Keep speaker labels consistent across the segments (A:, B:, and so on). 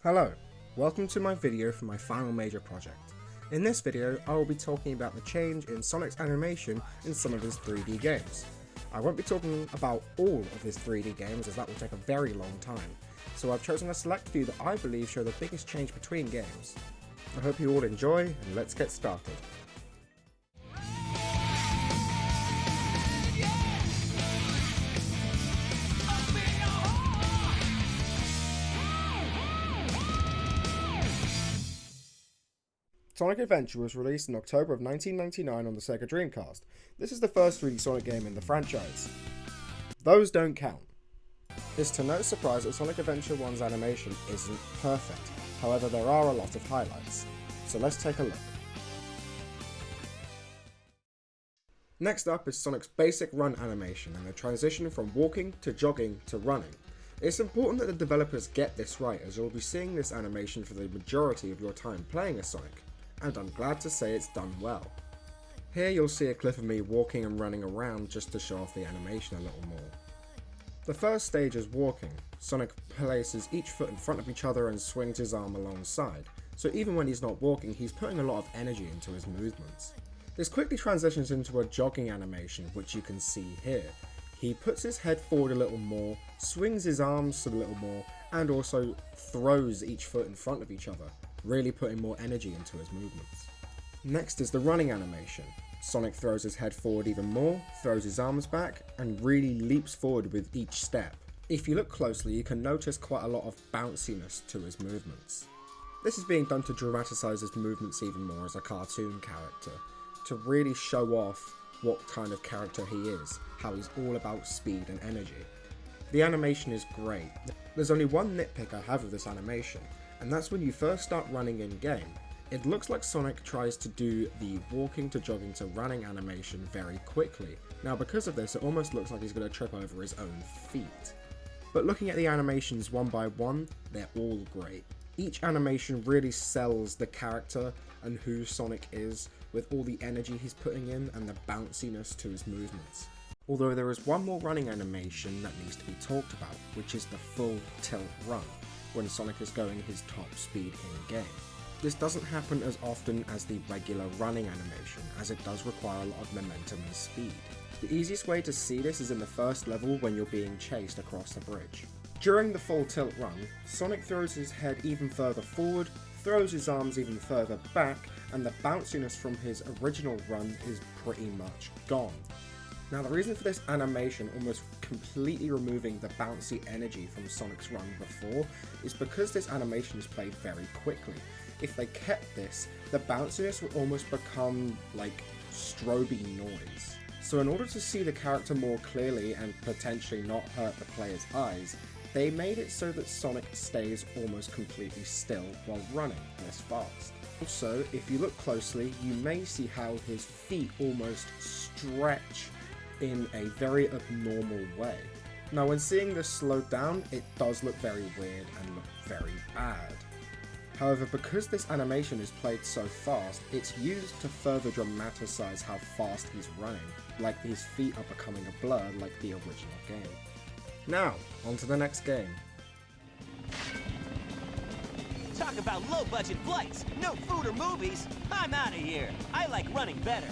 A: Hello, welcome to my video for my final major project. In this video, I will be talking about the change in Sonic's animation in some of his 3D games. I won't be talking about all of his 3D games as that will take a very long time, so I've chosen a select few that I believe show the biggest change between games. I hope you all enjoy, and let's get started. Sonic Adventure was released in October of 1999 on the SEGA Dreamcast. This is the first 3D Sonic game in the franchise. Those don't count. It's to no surprise that Sonic Adventure 1's animation isn't perfect, however there are a lot of highlights. So let's take a look. Next up is Sonic's basic run animation and the transition from walking to jogging to running. It's important that the developers get this right, as you'll be seeing this animation for the majority of your time playing as Sonic, and I'm glad to say it's done well. Here you'll see a clip of me walking and running around just to show off the animation a little more. The first stage is walking. Sonic places each foot in front of each other and swings his arm alongside, so even when he's not walking, he's putting a lot of energy into his movements. This quickly transitions into a jogging animation, which you can see here. He puts his head forward a little more, swings his arms a little more, and also throws each foot in front of each other, really putting more energy into his movements. Next is the running animation. Sonic throws his head forward even more, throws his arms back, and really leaps forward with each step. If you look closely, you can notice quite a lot of bounciness to his movements. This is being done to dramatise his movements even more as a cartoon character, to really show off what kind of character he is, how he's all about speed and energy. The animation is great. There's only one nitpick I have of this animation, and that's when you first start running in game. It looks like Sonic tries to do the walking to jogging to running animation very quickly. Now because of this, it almost looks like he's going to trip over his own feet. But looking at the animations one by one, they're all great. Each animation really sells the character and who Sonic is, with all the energy he's putting in and the bounciness to his movements. Although there is one more running animation that needs to be talked about, which is the full tilt run, when Sonic is going his top speed in game. This doesn't happen as often as the regular running animation, as it does require a lot of momentum and speed. The easiest way to see this is in the first level when you're being chased across the bridge. During the full tilt run, Sonic throws his head even further forward, throws his arms even further back, and the bounciness from his original run is pretty much gone. Now the reason for this animation almost completely removing the bouncy energy from Sonic's run before is because this animation is played very quickly. If they kept this, the bounciness would almost become like strobe noise. So in order to see the character more clearly and potentially not hurt the player's eyes, they made it so that Sonic stays almost completely still while running this fast. Also, if you look closely, you may see how his feet almost stretch in a very abnormal way. Now when seeing this slowed down, it does look very weird and look very bad. However, because this animation is played so fast, it's used to further dramatise how fast he's running, like his feet are becoming a blur like the original game. Now, on to the next game.
B: Talk about low-budget flights, no food or movies. I'm out of here. I like running better.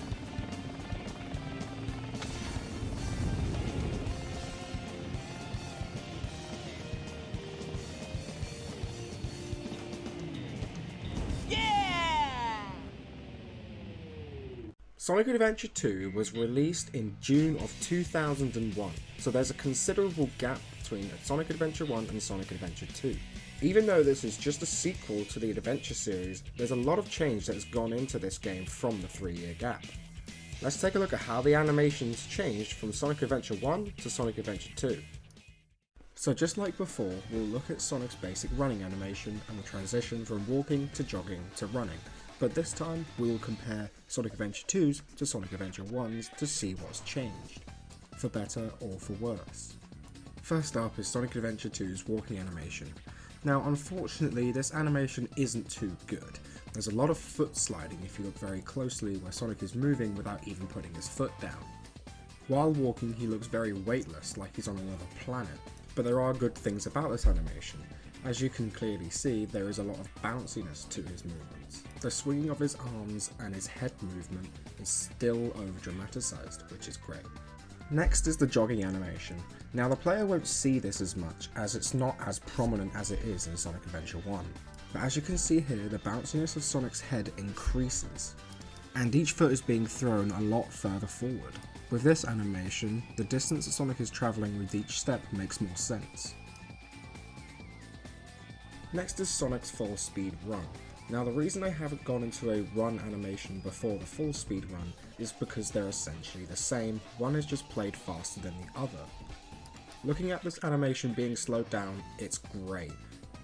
A: Sonic Adventure 2 was released in June of 2001, so there's a considerable gap between Sonic Adventure 1 and Sonic Adventure 2. Even though this is just a sequel to the Adventure series, there's a lot of change that has gone into this game from the 3-year gap. Let's take a look at how the animations changed from Sonic Adventure 1 to Sonic Adventure 2. So just like before, we'll look at Sonic's basic running animation and the transition from walking to jogging to running. But this time, we will compare Sonic Adventure 2's to Sonic Adventure 1's to see what's changed, for better or for worse. First up is Sonic Adventure 2's walking animation. Now unfortunately, this animation isn't too good. There's a lot of foot sliding if you look very closely, where Sonic is moving without even putting his foot down. While walking, he looks very weightless, like he's on another planet. But there are good things about this animation. As you can clearly see, there is a lot of bounciness to his movements. The swinging of his arms and his head movement is still over dramatized, which is great. Next is the jogging animation. Now the player won't see this as much as it's not as prominent as it is in Sonic Adventure 1. But as you can see here, the bounciness of Sonic's head increases, and each foot is being thrown a lot further forward. With this animation, the distance that Sonic is travelling with each step makes more sense. Next is Sonic's full speed run. Now the reason I haven't gone into a run animation before the full speed run is because they're essentially the same, one is just played faster than the other. Looking at this animation being slowed down, it's great.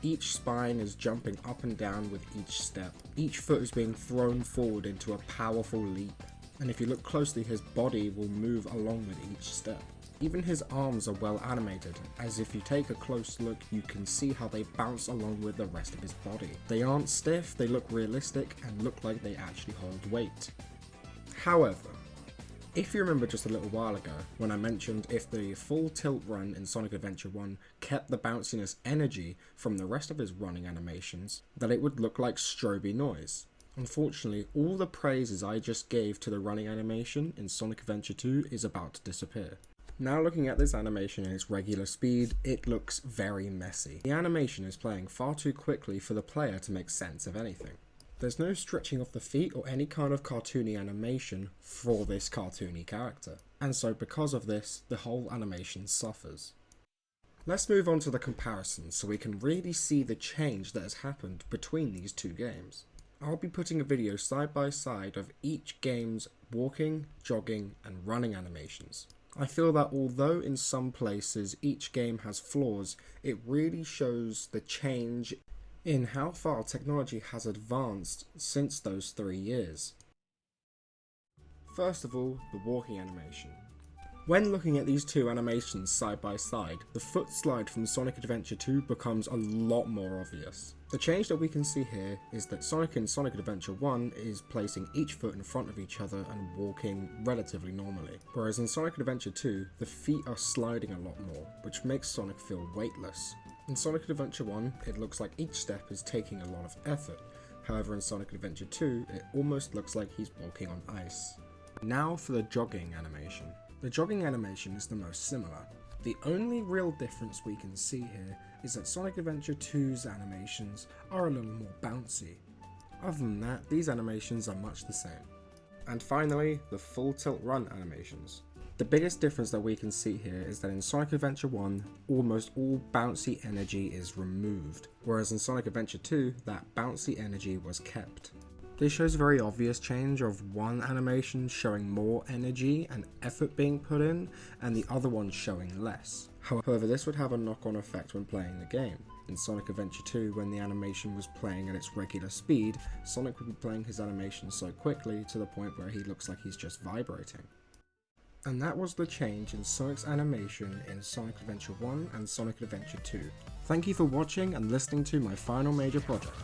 A: Each spine is jumping up and down with each step, each foot is being thrown forward into a powerful leap, and if you look closely his body will move along with each step. Even his arms are well animated, as if you take a close look you can see how they bounce along with the rest of his body. They aren't stiff, they look realistic and look like they actually hold weight. However, if you remember just a little while ago when I mentioned if the full tilt run in Sonic Adventure 1 kept the bounciness energy from the rest of his running animations, that it would look like stroby noise. Unfortunately, all the praises I just gave to the running animation in Sonic Adventure 2 is about to disappear. Now looking at this animation in its regular speed, it looks very messy. The animation is playing far too quickly for the player to make sense of anything. There's no stretching of the feet or any kind of cartoony animation for this cartoony character, and so because of this, the whole animation suffers. Let's move on to the comparison so we can really see the change that has happened between these two games. I'll be putting a video side by side of each game's walking, jogging, and running animations. I feel that although in some places each game has flaws, it really shows the change in how far technology has advanced since those 3 years. First of all, the walking animation. When looking at these two animations side by side, the foot slide from Sonic Adventure 2 becomes a lot more obvious. The change that we can see here is that Sonic in Sonic Adventure 1 is placing each foot in front of each other and walking relatively normally, whereas in Sonic Adventure 2, the feet are sliding a lot more, which makes Sonic feel weightless. In Sonic Adventure 1, it looks like each step is taking a lot of effort, however in Sonic Adventure 2, it almost looks like he's walking on ice. Now for the jogging animation. The jogging animation is the most similar. The only real difference we can see here is that Sonic Adventure 2's animations are a little more bouncy. Other than that, these animations are much the same. And finally, the full tilt run animations. The biggest difference that we can see here is that in Sonic Adventure 1, almost all bouncy energy is removed, whereas in Sonic Adventure 2, that bouncy energy was kept. This shows a very obvious change of one animation showing more energy and effort being put in, and the other one showing less. However, this would have a knock-on effect when playing the game. In Sonic Adventure 2, when the animation was playing at its regular speed, Sonic would be playing his animation so quickly to the point where he looks like he's just vibrating. And that was the change in Sonic's animation in Sonic Adventure 1 and Sonic Adventure 2. Thank you for watching and listening to my final major project.